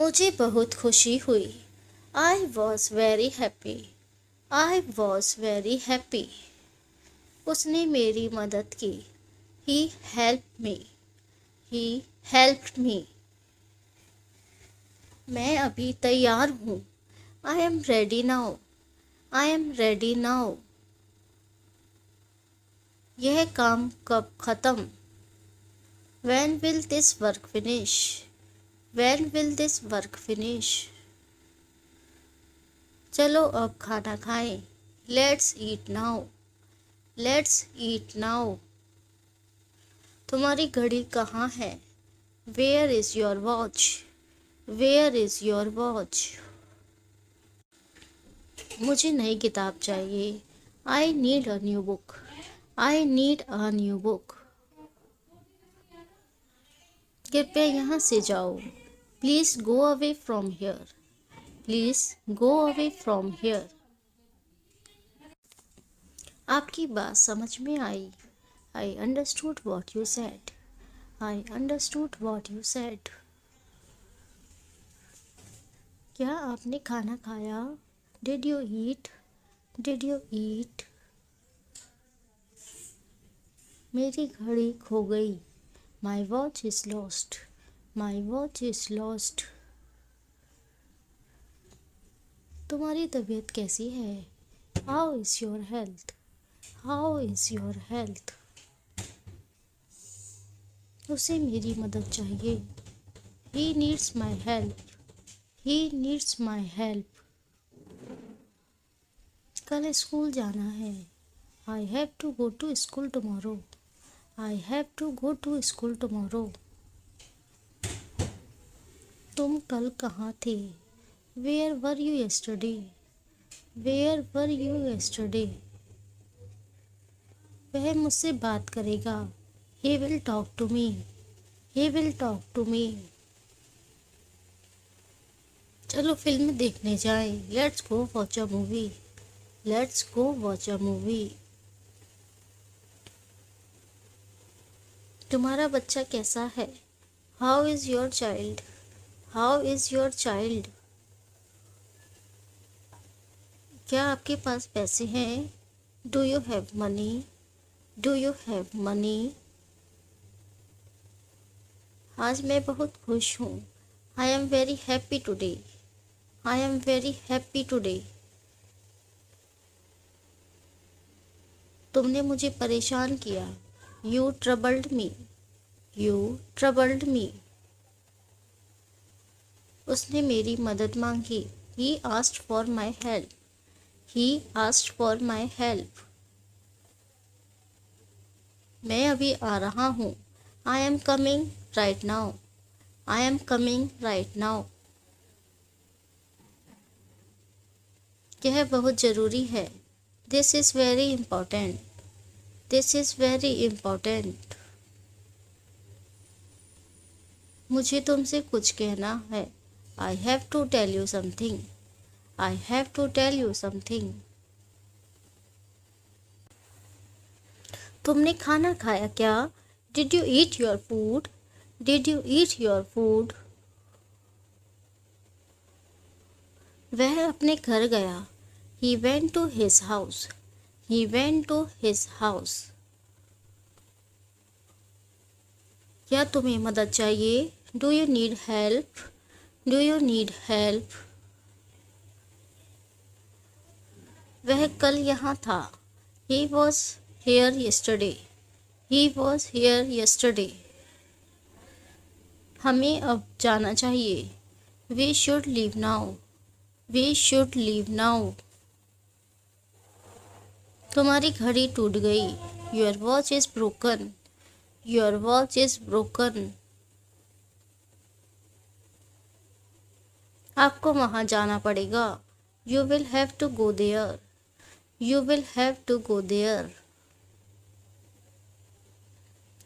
मुझे बहुत खुशी हुई। I was very happy. I was very happy. उसने मेरी मदद की। He help me. He helped me. मैं अभी तैयार हूँ। I am ready now. I am ready now. यह काम कब खत्म? When will this work finish? When will this work finish? चलो अब खाना खाएं। Let's eat now. Let's eat now. तुम्हारी घड़ी कहाँ है? Where is your watch? Where is your watch? मुझे नई किताब चाहिए। I need a new book. I need a new book. कृपया यहाँ से जाओ। Please go away from here. Please go away from here. आपकी बात समझ में आई। I understood what you said. I understood what you said. क्या आपने खाना खाया? Did you eat? Did you eat? मेरी घड़ी खो गई। My watch is lost. My watch is lost. तुम्हारी तबीयत कैसी है? How is your health? How is your health? उसे मेरी मदद चाहिए। He needs my help. He needs my help. कल स्कूल जाना है। I have to go to school tomorrow. I have to go to school tomorrow. तुम कल कहाँ थे? Where were you yesterday? Where were you yesterday? वह मुझसे बात करेगा। He will talk to me. He will talk to me. चलो film देखने जाएं। Let's go watch a movie. Let's go watch a movie. तुम्हारा बच्चा कैसा है? How is your child? How is your child? क्या आपके पास पैसे हैं? Do you have money? Do you have money? आज मैं बहुत खुश हूँ। I am very happy today. I am very happy today. तुमने मुझे परेशान किया। You troubled me. You troubled me. उसने मेरी मदद मांगी। He asked for my help. He asked for my help. मैं अभी आ रहा हूँ। I am coming right now. I am coming right now. यह बहुत ज़रूरी है। This is very important. This is very important. मुझे तुमसे कुछ कहना है। I have to tell you something. I have to tell you something. तुमने खाना खाया क्या? Did you eat your food? Did you eat your food? वह अपने घर गया। He went to his house. He went to his house. क्या तुम्हें मदद चाहिए? Do you need help? Do you need help? वह कल यहाँ था। He was here yesterday. He was here yesterday. हमें अब जाना चाहिए। We should leave now. We should leave now. तुम्हारी घड़ी टूट गई। Your watch is broken. Your watch is broken. आपको वहाँ जाना पड़ेगा। You will have to go there. You will have to go there.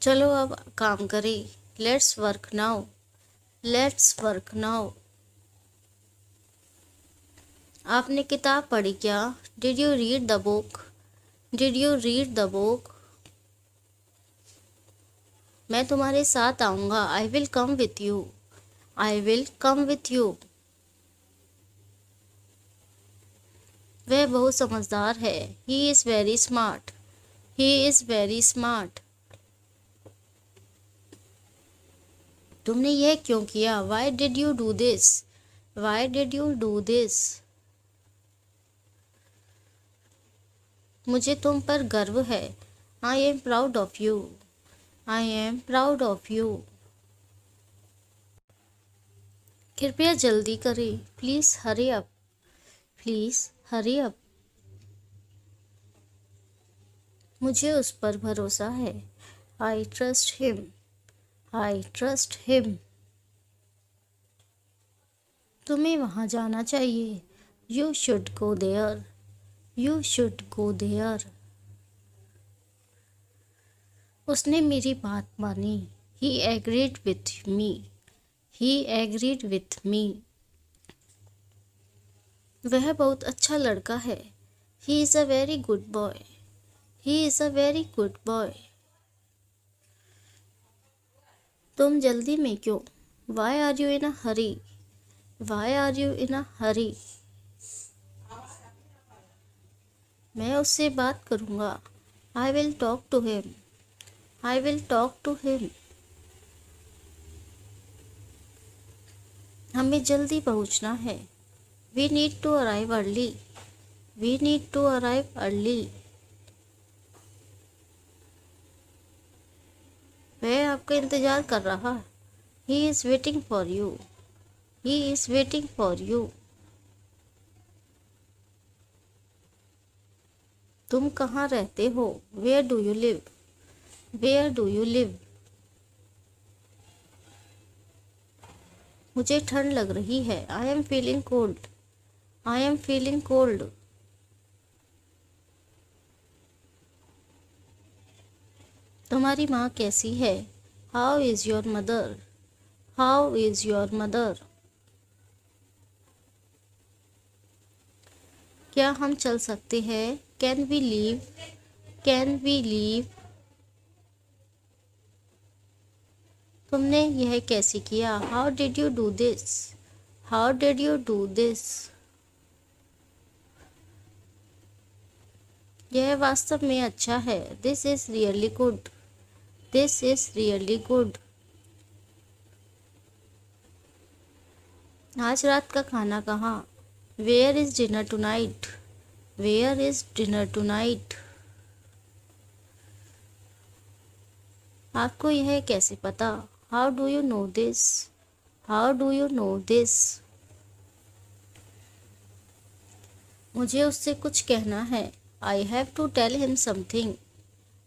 चलो अब काम करें। Let's work now. Let's work now. आपने किताब पढ़ी क्या? Did you read the book? Did you read the book? मैं तुम्हारे साथ आऊँगा। I will come with you. I will come with you. वह बहुत समझदार है. He is very smart. He is very smart. तुमने यह क्यों किया? Why did you do this? Why did you do this? मुझे तुम पर गर्व है. I am proud of you. I am proud of you. कृपया जल्दी करें. Please hurry up. Please hurry up. मुझे उस पर भरोसा है. I trust him. I trust him. तुम्हें वहाँ जाना चाहिए. You should go there. You should go there. उसने मेरी बात मानी. He agreed with me. He agreed with me. वह बहुत अच्छा लड़का है. He is a very good boy. He is a very good boy. तुम जल्दी में क्यों? Why are you in a hurry? Why are you in a hurry? मैं उससे बात करूँगा. I will talk to him. I will talk to him. हमें जल्दी पहुँचना है. We need to arrive early. We need to arrive early. वह आपका इंतज़ार कर रहा है. He is waiting for you. He is waiting for you. तुम कहाँ रहते हो? Where do you live? Where do you live? मुझे ठंड लग रही है. I am feeling cold. I am feeling cold. तुम्हारी माँ कैसी है? How is your mother? How is your mother? क्या हम चल सकते हैं? Can we leave? Can we leave? तुमने यह कैसे किया? How did you do this? How did you do this? यह वास्तव में अच्छा है. This is really good. This is really good. आज रात का खाना कहाँ? Where is dinner tonight? Where is dinner tonight? आपको यह कैसे पता? How do you know this? How do you know this? मुझे उससे कुछ कहना है. I have to tell him something.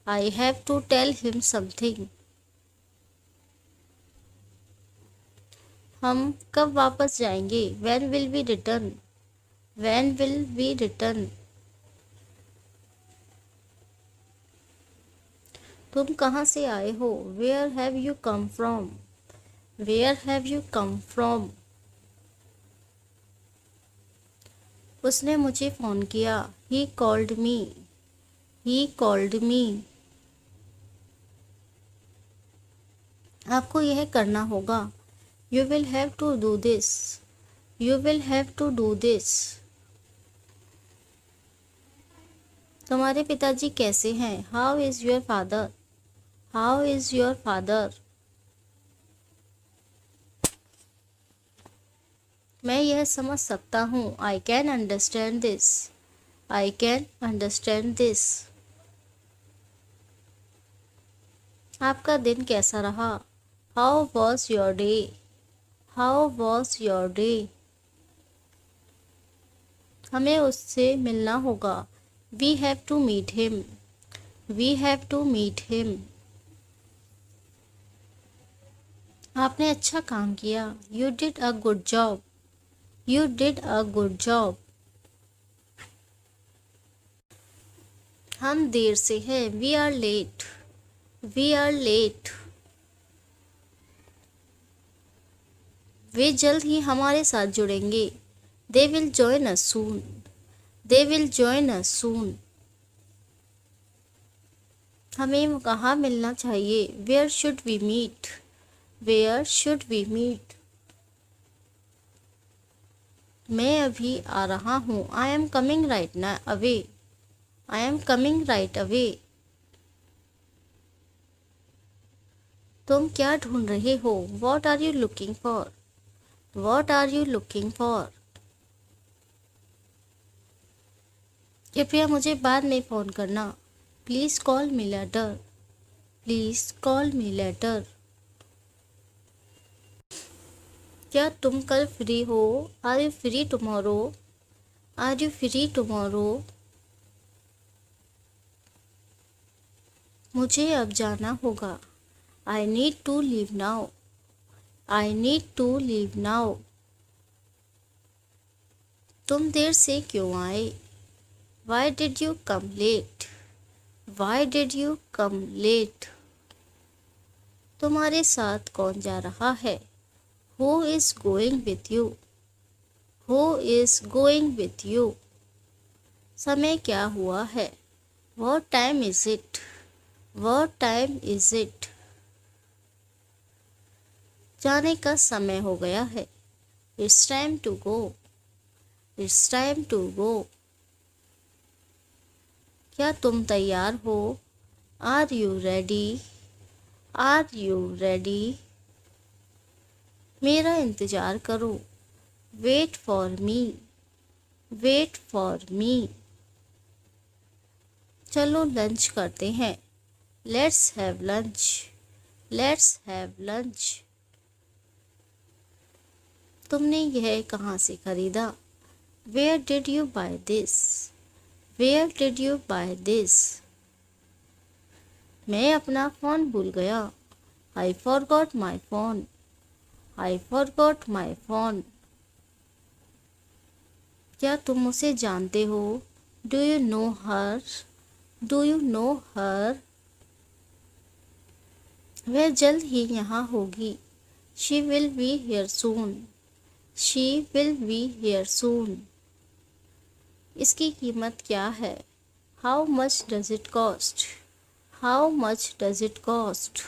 I have to tell him something. हम कब वापस जाएंगे? When will we return? When will we return? तुम कहाँ से आए हो? Where have you come from? Where have you come from? उसने मुझे फ़ोन किया. He called me. He called me. आपको यह करना होगा. You will have to do this. You will have to do this. तुम्हारे पिताजी कैसे हैं? How is your father? How is your father? मैं यह समझ सकता हूँ. I can understand this. I can understand this. आपका दिन कैसा रहा? How was your day? How was your day? हमें उससे मिलना होगा. We have to meet him. We have to meet him. आपने अच्छा काम किया. You did a good job. You did a good job. हम देर से हैं. We are late. We are late. वे जल्द ही हमारे साथ जुड़ेंगे. They will join us soon. They will join us soon. हमें कहाँ मिलना चाहिए? Where should we meet? Where should we meet? मैं अभी आ रहा हूँ। आई एम कमिंग राइट ना away. I am coming right away. तुम क्या ढूंढ रहे हो? What are you looking for? What are you looking for? कृपया मुझे बाद में फ़ोन करना। Please call me later. Please call me later. क्या तुम कल फ्री हो? Are you free tomorrow? Are you free tomorrow? मुझे अब जाना होगा। I need to leave now. I need to leave now. तुम देर से क्यों आए? Why did you come late? Why did you come late? तुम्हारे साथ कौन जा रहा है? Who is going with you? Who is going with you? समय क्या हुआ है? What time is it? What time is it? जाने का समय हो गया है। It's time to go. It's time to go. क्या तुम तैयार हो? Are you ready? Are you ready? मेरा इंतज़ार करो। Wait for me. Wait for me. चलो लंच करते हैं। Let's have lunch. Let's have lunch. तुमने यह कहाँ से खरीदा? Where did you buy this? Where did you buy this? मैं अपना फ़ोन भूल गया। I forgot my phone. I forgot my phone. क्या तुम उसे जानते हो? Do you know her? Do you know her? वह जल्द ही यहाँ होगी। She will be here soon. She will be here soon. इसकी कीमत क्या है? How much does it cost? How much does it cost?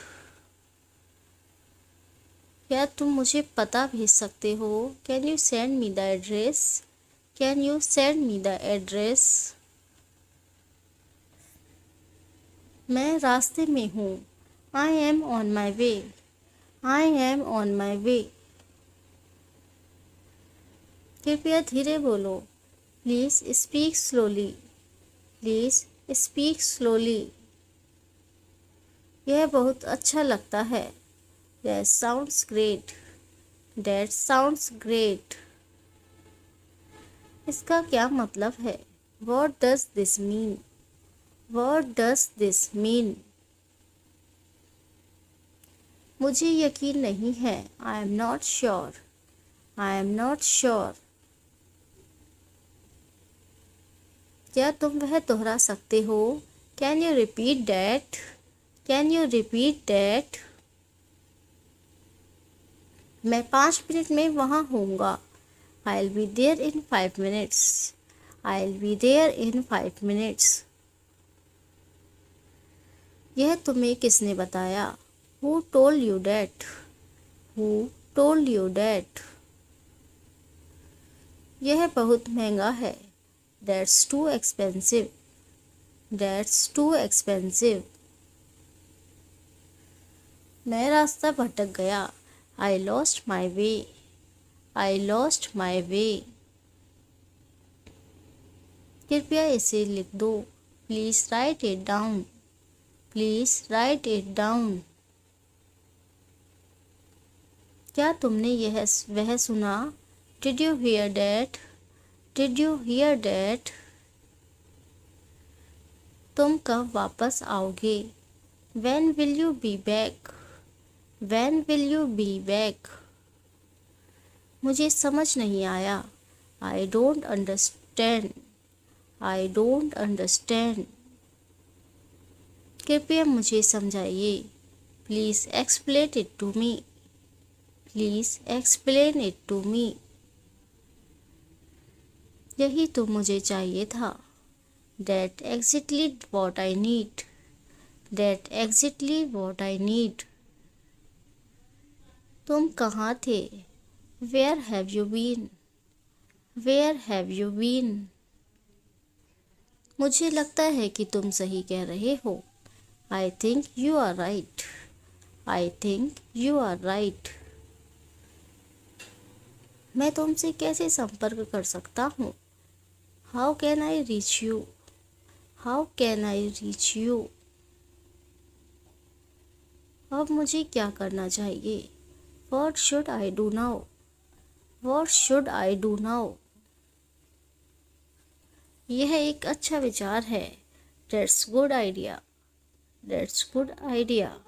क्या तुम मुझे पता भेज सकते हो? Can you send me the address? Can you send me the address? मैं रास्ते में हूँ। I am on my way. I am on my way. कृपया धीरे बोलो। Please speak slowly. Please speak slowly. यह बहुत अच्छा लगता है। That sounds great. That sounds great. इसका क्या मतलब है? What does this mean? What does this mean? मुझे यकीन नहीं है। I am not sure. I am not sure. क्या तुम वह दोहरा सकते हो? Can you repeat that? Can you repeat that? मैं 5 मिनट में वहाँ होऊंगा। I'll be there in 5 minutes. I'll be there in 5 minutes. यह तुम्हें किसने बताया? Who told you that? Who told you that? यह बहुत महंगा है। That's too expensive. That's too expensive. मैं रास्ता भटक गया। I lost my way. I lost my way. कृपया इसे लिख दो। Please write it down. Please write it down. क्या तुमने वह सुना? Did you hear that? Did you hear that? तुम कब वापस आओगे? When will you be back? When will you be back? मुझे समझ नहीं आया। I don't understand. I don't understand. कृपया मुझे समझाइए। Please explain it to me. Please explain it to me. यही तो मुझे चाहिए था। That exactly what I need. That exactly what I need. तुम कहाँ थे? Where have you been? Where have you been? मुझे लगता है कि तुम सही कह रहे हो। I think you are right. I think you are right. मैं तुमसे कैसे संपर्क कर सकता हूँ? How can I reach you? How can I reach you? अब मुझे क्या करना चाहिए? What should I do now? What should I do now? यह एक अच्छा विचार है। That's good idea. That's good idea.